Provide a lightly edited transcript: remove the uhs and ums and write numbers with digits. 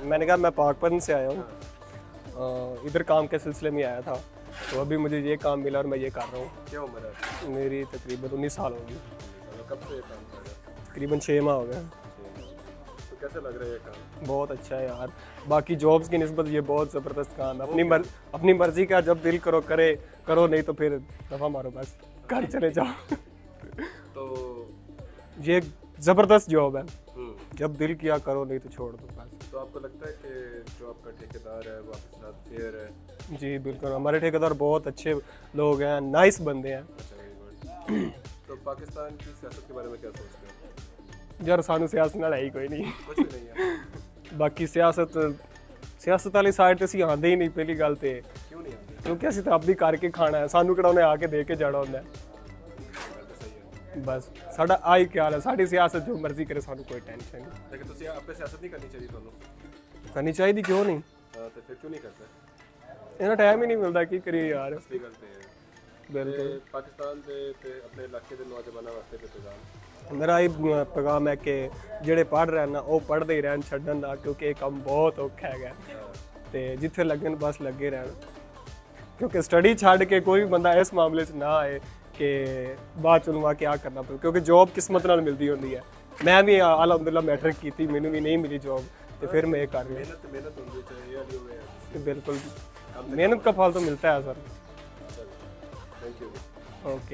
मैंने कहा मैं पाकपतन से आया हूँ, इधर काम के सिलसिले में आया था, तो अभी मुझे ये काम मिला और मैं ये कर रहा हूँ। क्या उम्र है? मेरी तकरीबन 19 साल होगी, कब से ये काम कर रहे हैं? तकरीबन 6 माह हो गए। तो कैसे लग रहा है ये काम? बहुत अच्छा है यार, बाकी जॉब्स की निस्बत ये बहुत ज़बरदस्त काम है। अपनी मर्जी का जब दिल करो करे, करो नहीं तो फिर दफ़ा मारो, बस घर चले जाओ। तो ये ज़बरदस्त जॉब है, जब दिल किया करो नहीं तो छोड़ दो बस। तो आपको लगता है कि जो आपका ठेकेदार है वो आपके साथ फेयर है? जी बिल्कुल, हमारे ठेकेदार बहुत अच्छे लोग हैं, नाइस बंदे हैं। अच्छा, वेरी गुड। तो पाकिस्तान की सियासत के बारे में क्या सोचते हैं? यार सानू सियासत नाल है ही कोई नहीं। कुछ भी नहीं है। बाकी सियासत वाली साइड ते ਅਸੀਂ ਆਂਦੇ ही नहीं, पहली गल ते क्यों नहीं आते? क्योंकि ਅਸੀਂ ਤਾਂ ਆਪਦੀ ਕਰਕੇ ਖਾਣਾ ਹੈ, ਸਾਨੂੰ ਕਿਹੜਾ ਉਹਨੇ ਆ ਕੇ ਦੇ ਕੇ ਜਾਣਾ ਹੁੰਦਾ ਹੈ। सही है। ਬਸ ਸਾਡਾ ਆਹੀ ਖਿਆਲ ਹੈ, ਸਾਡੀ ਸਿਆਸਤ ਜੋ ਮਰਜ਼ੀ ਕਰੇ, ਸਾਨੂੰ ਕੋਈ ਟੈਨਸ਼ਨ ਨਹੀਂ। लेकिन ਤੁਸੀਂ ਆਪੇ ਸਿਆਸਤ नहीं करनी चाहिए ਤੁਹਾਨੂੰ? ਕਰਨੀ ਚਾਹੀਦੀ ਕਿਉਂ ਨਹੀਂ, तो फिर क्यों नहीं करते? ਇਹਨਾਂ ਟਾਈਮ ਹੀ ਨਹੀਂ ਮਿਲਦਾ, ਕੀ ਕਰੀਏ ਯਾਰ। असली गल ते ਬਿਲਕੁਲ, पाकिस्तान ਦੇ ਤੇ ਆਪਣੇ ਇਲਾਕੇ ਦੇ ਨੌਜਵਾਨਾਂ ਵਾਸਤੇ ਤੇ ਪੈगाम? ਮੇਰਾ ਇਹ ਪੈਗਾਮ ਹੈ ਕਿ ਜਿਹੜੇ ਪੜ੍ਹ ਰਹੇ ਨਾ ਉਹ ਪੜ੍ਹਦੇ ਹੀ ਰਹਿਣ, ਛੱਡਣ ਦਾ, ਕਿਉਂਕਿ ਇਹ ਕੰਮ ਬਹੁਤ ਔਖਾ ਹੈਗਾ ਤੇ ਜਿੱਥੇ ਲੱਗਣ ਬਸ ਲੱਗੇ ਰਹਿਣ। ਕਿਉਂਕਿ ਸਟੱਡੀ ਛੱਡ ਕੇ ਕੋਈ ਵੀ ਬੰਦਾ ਇਸ ਮਾਮਲੇ 'ਚ ਨਾ ਆਏ ਕਿ ਬਾਅਦ 'ਚ ਉਹਨੂੰ ਆ ਕੇ ਆ ਕਰਨਾ ਪਵੇ, ਕਿਉਂਕਿ ਜੋਬ ਕਿਸਮਤ ਨਾਲ ਮਿਲਦੀ ਹੁੰਦੀ ਹੈ। ਮੈਂ ਵੀ ਅਲਹਮਦੁਲਿਲਾ ਮੈਟ੍ਰਿਕ ਕੀਤੀ, ਮੈਨੂੰ ਵੀ ਨਹੀਂ ਮਿਲੀ ਜੋਬ ਤੇ ਫਿਰ मैं ये कर रहा हूँ। मेहनत होनी चाहिए, ये वाली हुए तो बिल्कुल मेहनत का फल तो मिलता है सर। Thank you. ओके।